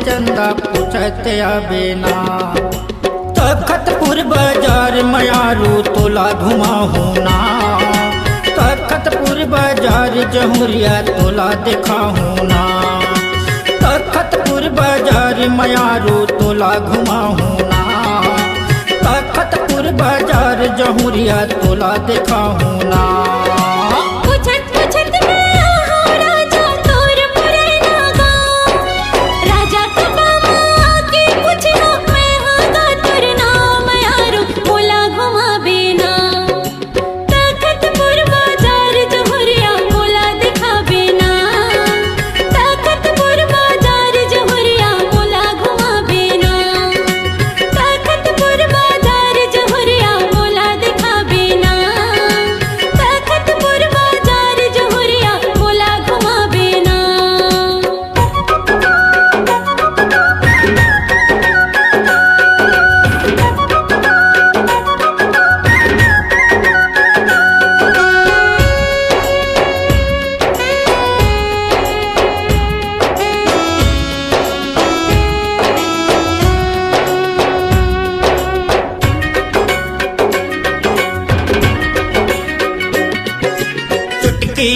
चंदा पूछत आबे ना। तखतपुर बाजार मयारू तोला घुमाहू ना। तखतपुर बाजार जहुरिया तोला दिखाहू ना। तखतपुर बाजार मयारू तोला घुमाहू ना। तखतपुर बाजार जहुरिया तोला दिखाहू ना।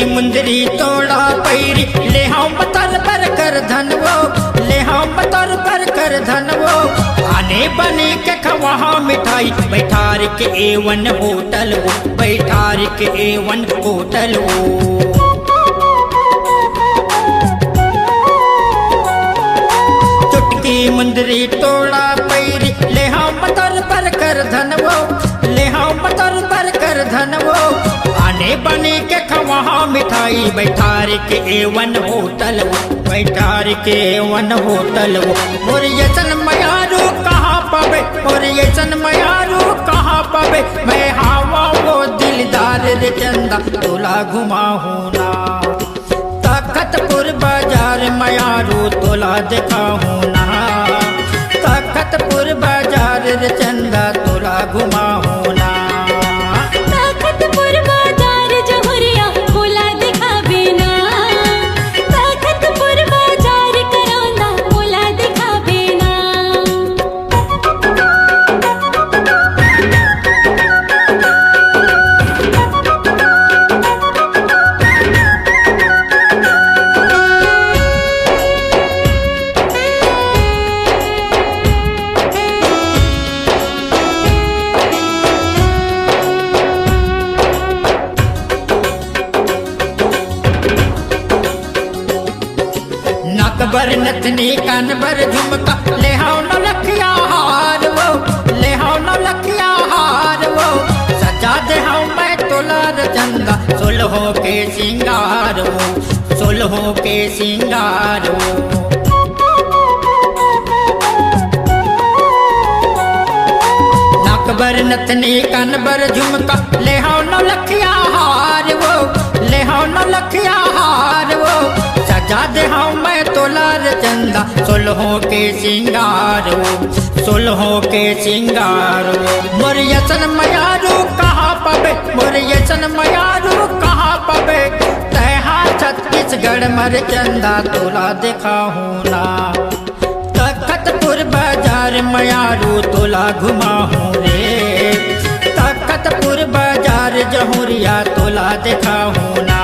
मुंदरी तोड़ा पैरी ले हम बतर पर कर धनवो। ले हम बतर पर कर धनवो। आने बने के खवा मिठाई बैठार के A1 होटल वो। बैठार के A1 होटल वो। चुटकी मुंदरी तोड़ा पैरी ले हम बतर पर कर धनवो। ले हम बतर पर कर धनवो। आने बने के खवा मिठाई बैठार के A1 होटल वो। बैठार के A1 होटल वो। मोर यसन मयारू कहाँ पावे। मोर यसन मयारू कहाँ पावे। मैं हवा वो दिलदार रे चंदा तोला घुमाहू ना। तखतपुर बाजार मयारू तोला दिखाहू ना। तखतपुर बाजार रे चंदा तोला घुमाहू ना। बर नथनी कान बर झुमका ले हाउ न लखिया हार वो। ले हाउ न लखिया हार वो। सजा दे हाउ मैं तोला चंदा सोलहों के सिंगार वो। सोलहों के सिंगार वो। बर नथनी कान बर झुमका ले हाउ न लखिया हार वो। ले हाउ न लखिया हार वो। सजा दे हाउ मैं तोला चंदा सोलहों के सिंगार वो। सोलहों के सिंगार वो। मोर यसन मयारू कहाँ पावे। मोर यसन मयारू कहाँ पावे। तैहा छत्तीसगढ़ मर चंदा तोला दिखाहू ना। तखतपुर बाजार मयारू तोला घुमाहू रे। तखतपुर बाजार जहुरिया तोला दिखाहू ना।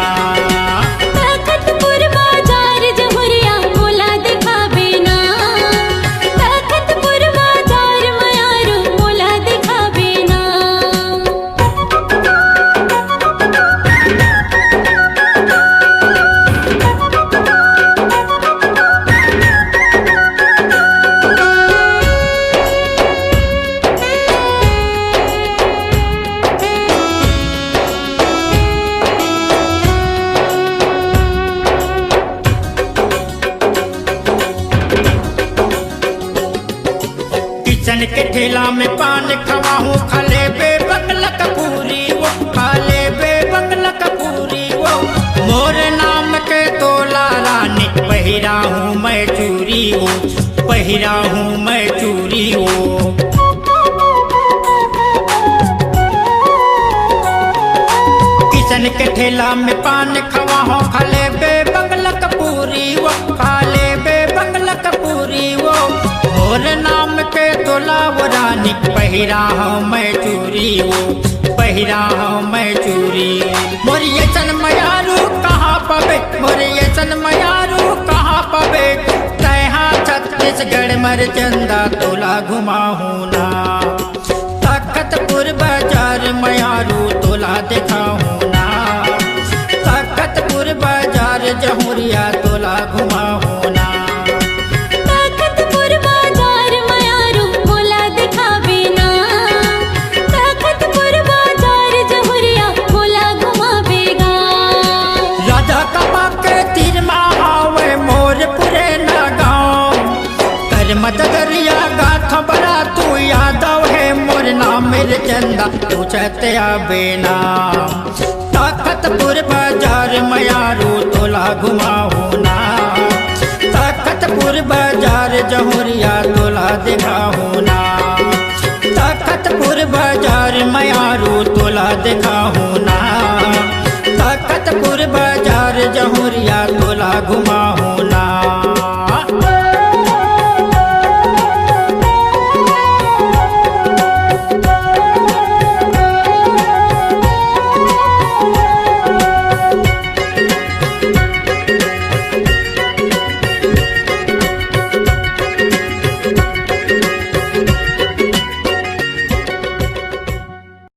किचन के ठेला में पान खवाहू। खाले बे बंगला कपूरी वो। खाले बे बंगला कपूरी वो। मोर नाम के तोला रानी पहिरा हूँ मैं चूरी वो। पहिरा हूँ मैं चूरी वो। किचन के ठेला में पान खवाहू। खाले बे बंगला कपूरी वो। खाले बे बंगला कपूरी वो। पहिरा हूँ मैं चूरी वो पहिरा हूँ मैं चूरी। मोरिये सन मयारू कहाँ पबे मोरिये सन मयारू कहाँ पबे तैहा छत्तीसगढ़ मर चंदा तोला घुमाहू ना। तखतपुर बाजार मयारू तोला दिखाहू ना। तखतपुर बाजार जहुरिया तोला घुमाहू ना। तखतपुर बाजार मयारू तोला दिखावे ना। तखतपुर बाजार जहुरिया तोला घुमावेगा। राजा कमा के तीर महावे मोरपुरे ना गाँव कर मत दरिया गाथा बड़ा तू यादव है मोर नाम मेरे चंदा तू चहते आवे ना। तखतपुर बाजार मयारू तोला घुमाहू ना। तखतपुर बाजार जहुरिया तोला दिखाहू ना। तखतपुर बाजार मयारू तोला दिखाहू ना। तखतपुर बाजार जहुरिया तोला घुमाहू